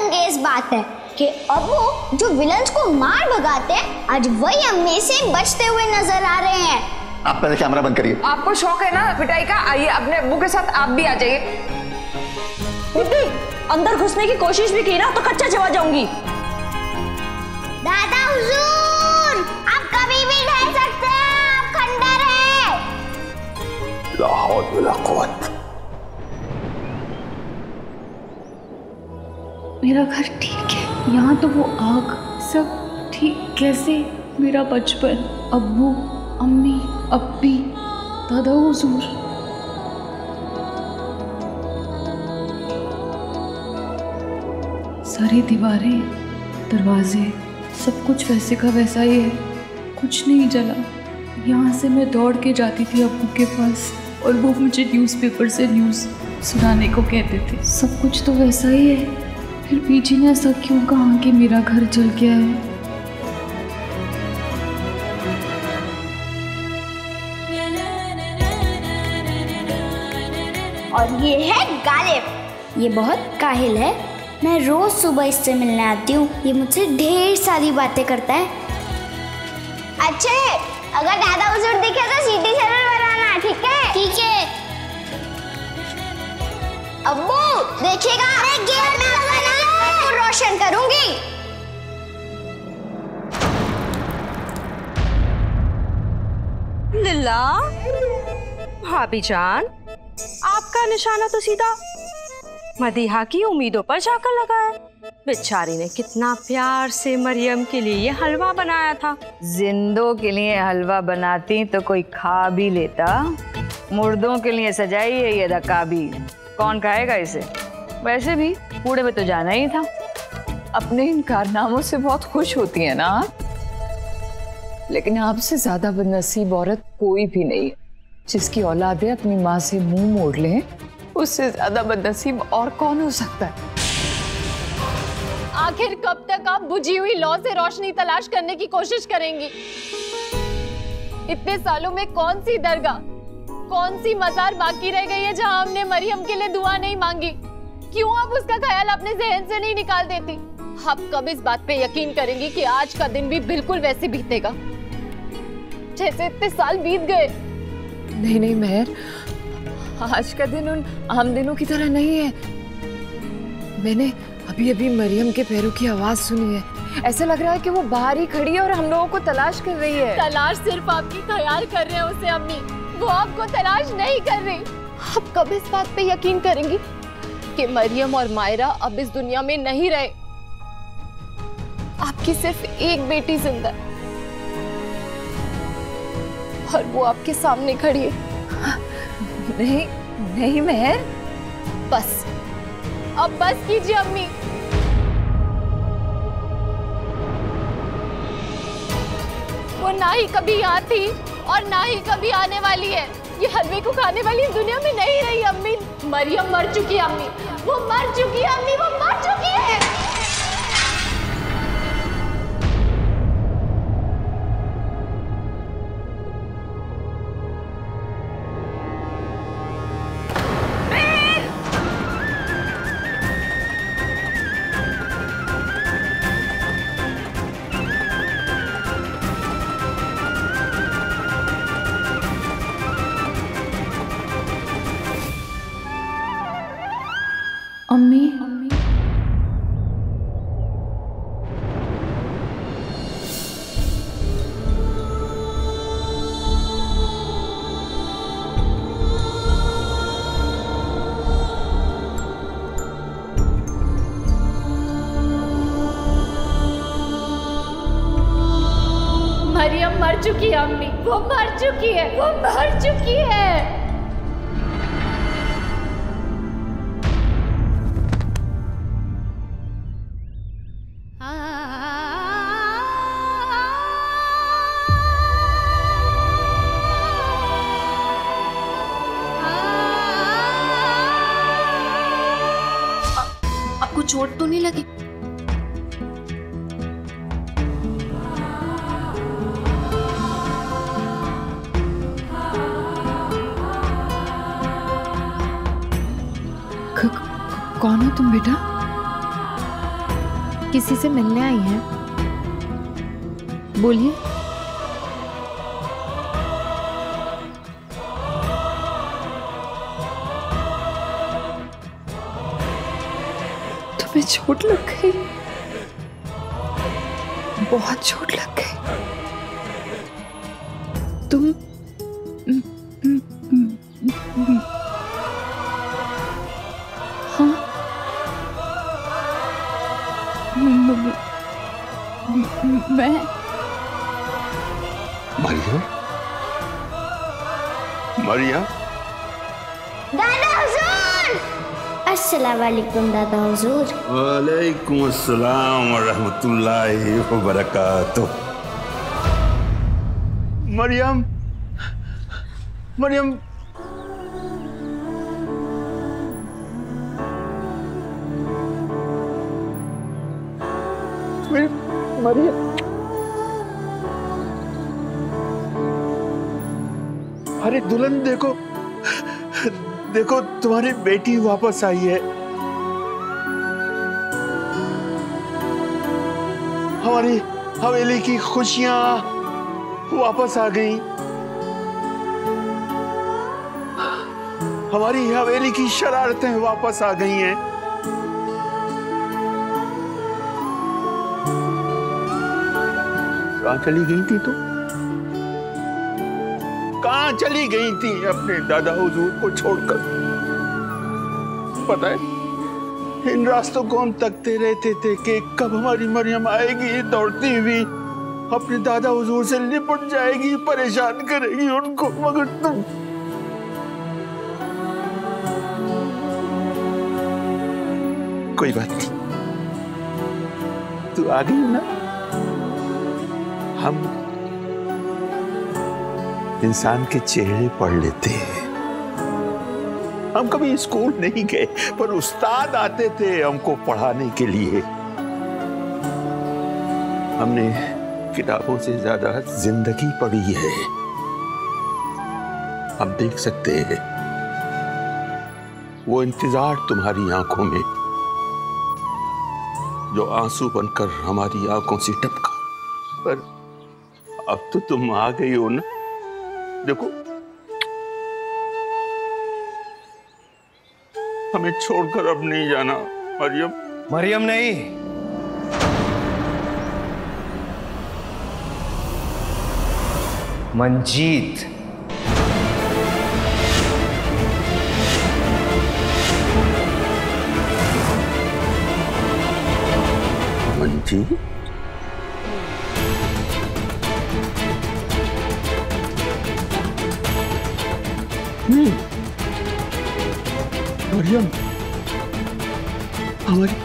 अंगेज बात है कि अब्बू जो विलन्स को मार भगाते हैं आज वही अम्मी से बचते हुए नजर आ रहे हैं। आप पहले कैमरा बंद करिए। आपको शौक है ना पिटाई का, आइए अपने अब्बू के साथ आप भी आ जाइए। दीदी अंदर घुसने की कोशिश भी की ना तो कच्चा चबा जाऊंगी। दादा हुजूर, आप कभी भी ढह सकते हैं, आप खंडर हैं। ला हौल वला कुव्वत। मेरा घर ठीक है, यहाँ तो वो आग सब ठीक कैसे? मेरा बचपन, अब्बू, अम्मी, अब्बी, दादा हुजूर। सारी दीवारें, दरवाजे, सब कुछ वैसे का वैसा ही है, कुछ नहीं जला। यहाँ से मैं दौड़ के जाती थी अब्बू के पास और वो मुझे न्यूज़पेपर से न्यूज़ सुनाने को कहते थे। सब कुछ तो वैसा ही है, फिर पीछे ने ऐसा क्यों कहा कि मेरा घर जल गया है? और ये है गालिब, ये बहुत काहिल है। मैं रोज सुबह इससे मिलने आती हूँ, ये मुझसे ढेर सारी बातें करता है। अच्छे, अगर दादा हुजूर दिखे तो सीटी जरूर बनाना, ठीक है? ठीक है। अब्बू देखिएगा, मैं गेट में लगाना रोशन करूंगी। लिल्ला भाभी जान, आपका निशाना तो सीधा मदीहा की उम्मीदों पर जाकर लगा है। बेचारी ने कितना प्यार से मरियम के लिए ये हलवा बनाया था। जिंदों के लिए हलवा बनाती तो कोई खा भी लेता, मुर्दों के लिए सजाई है ये रकाबी, कौन खाएगा इसे? वैसे भी कूड़े में तो जाना ही था। अपने इन कारनामों से बहुत खुश होती है ना आप, लेकिन आपसे ज्यादा बदनसीब औरत कोई भी नहीं है। जिसकी औलादे अपनी माँ से मुंह मोड़ लें, उससे ज्यादा बदनसीब और कौन हो सकता है? आखिर कब तक आप बुझी हुई लौ से रोशनी तलाश करने की कोशिश करेंगी? इतने सालों में कौन सी दरगाह, कौन सी मजार बाकी रह गई है जहां हमने मरियम के लिए दुआ नहीं मांगी? क्यों आप उसका ख्याल अपने जहन से नहीं निकाल देती? आप कब इस बात पे यकीन करेंगी कि आज का दिन भी बिल्कुल वैसे बीतेगा जैसे इतने साल बीत गए? नहीं नहीं मेहर, आज का दिन उन आम दिनों की तरह नहीं है। मैंने अभी अभी मरियम के पैरों की आवाज सुनी है। ऐसा लग रहा है कि वो बाहर ही खड़ी है और हम लोगों को तलाश कर रही है। तलाश सिर्फ आपकी ख्याल कर रहे हैं उसे अम्मी, वो आपको तलाश नहीं कर रही। आप कब इस बात पे यकीन करेंगी कि मरियम और मायरा अब इस दुनिया में नहीं रहे? आपकी सिर्फ एक बेटी जिंदा है और वो आपके सामने खड़ी है। नहीं नहीं मेहर, बस अब बस कीजिए अम्मी। वो ना ही कभी यहाँ थी और ना ही कभी आने वाली है। ये हलवे को खाने वाली दुनिया में नहीं रही अम्मी। मरियम मर चुकी है अम्मी, वो मर चुकी है अम्मी, वो मर चुकी है। अम्मी, मरियम मर चुकी है अम्मी, वो मर चुकी है, वो मर चुकी है। आपको चोट तो नहीं लगी? कौन हो तुम बेटा? किसी से मिलने आई हैं? बोलिए। तुम्हें चोट लग गई, बहुत चोट लग गई। तुम हाँ मैं मरियम, मरियम, दादा हुजूर। अस्सलाम वालेकुम दादा हुजूर। वालेकुम अस्सलाम व रहमतुल्लाहि व बरकातुह। मरियम, मरियम, मरियम, अरे दुल्हन देखो, देखो तुम्हारी बेटी वापस आई है। हमारी हवेली की खुशियां वापस आ गई। हमारी हवेली की शरारतें वापस आ गई हैं। कहाँ चली गई थी तुम? कहाँ चली गई थी अपने दादा हुजूर को छोड़कर? पता है, इन रास्तों को हम तकते रहते थे कि कब हमारी मरियम आएगी दौड़ती हुई, अपने दादा हुजूर से लिपट जाएगी, परेशान करेगी उनको, मगर तुम कोई बात नहीं, तू आ गई ना। हम इंसान के चेहरे पढ़ लेते हैं। हम कभी स्कूल नहीं गए, पर उस्ताद आते थे हमको पढ़ाने के लिए। हमने किताबों से ज्यादा जिंदगी पढ़ी है। हम देख सकते हैं वो इंतजार तुम्हारी आंखों में, जो आंसू बनकर हमारी आंखों से टपका। पर अब तो तुम आ गई हो ना। देखो, हमें छोड़कर अब नहीं जाना मरियम। मरियम नहीं, मंजीत। मंजीत? मरियम, हमारी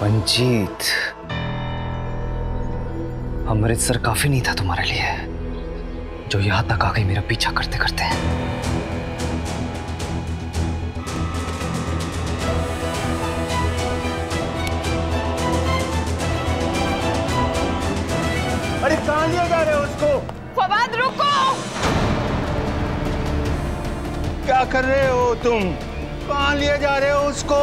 मंजीत, अमृतसर काफी नहीं था तुम्हारे लिए, जो यहां तक आ गई मेरा पीछा करते करते। अरे कहां ले जा रहे हो उसको? फवाद रुको! क्या कर रहे हो तुम? कहां ले जा रहे हो उसको?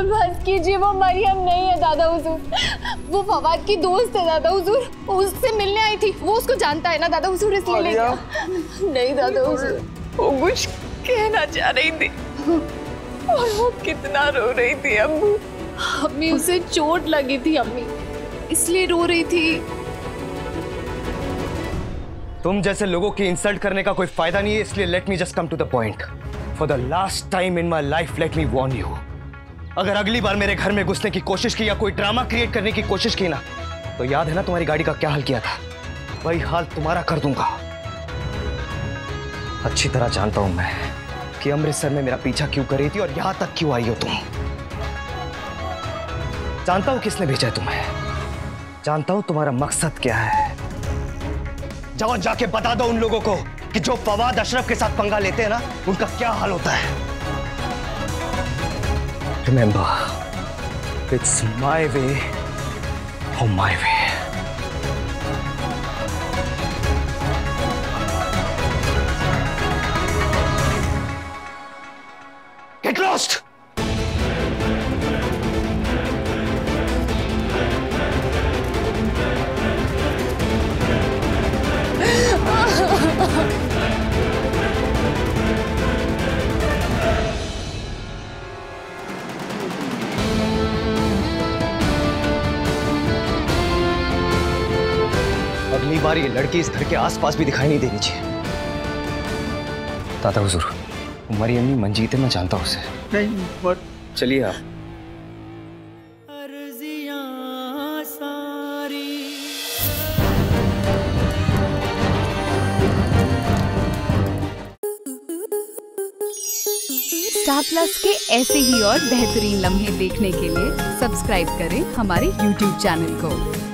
बस कीजिए, वो मरियम नहीं है दादा हुजूर, वो फवाद की दोस्त है दादा हुजूर। उससे मिलने आई थी, वो उसको जानता है ना दादा हुजूर, इसलिए ले गया। नहीं दादा हुजूर, वो कुछ कहना चाह रही थी और वो कितना रो रही थी अम्मू। अम्मी, उसे चोट लगी थी अम्मी, इसलिए रो रही थी। तुम जैसे लोगों की इंसल्ट करने का कोई फायदा नहीं है, इसलिए let me just come to the point. For the last time in my life let me warn you, अगर अगली बार मेरे घर में घुसने की कोशिश की या कोई ड्रामा क्रिएट करने की कोशिश की ना, तो याद है ना तुम्हारी गाड़ी का क्या हाल किया था? वही हाल तुम्हारा कर दूंगा। अच्छी तरह जानता हूं मैं कि अमृतसर में मेरा पीछा क्यों कर रही थी और यहां तक क्यों आई हो तुम। जानता हूं किसने भेजा है तुम्हें, जानता हूं तुम्हारा मकसद क्या है। जाओ जाके बता दो उन लोगों को कि जो फवाद अशरफ के साथ पंगा लेते हैं ना, उनका क्या हाल होता है। रिमेंबर, इट्स माय वे और माय वे। Get lost! अगली बार ये लड़की इस घर के आसपास भी दिखाई नहीं देनी चाहिए। दादा हुजूर, हमारी अम्मी मंजीत है, मैं जानता हूँ उसे। नहीं मत। चलिए आप। स्टार प्लस के ऐसे ही और बेहतरीन लम्हे देखने के लिए सब्सक्राइब करें हमारे YouTube चैनल को।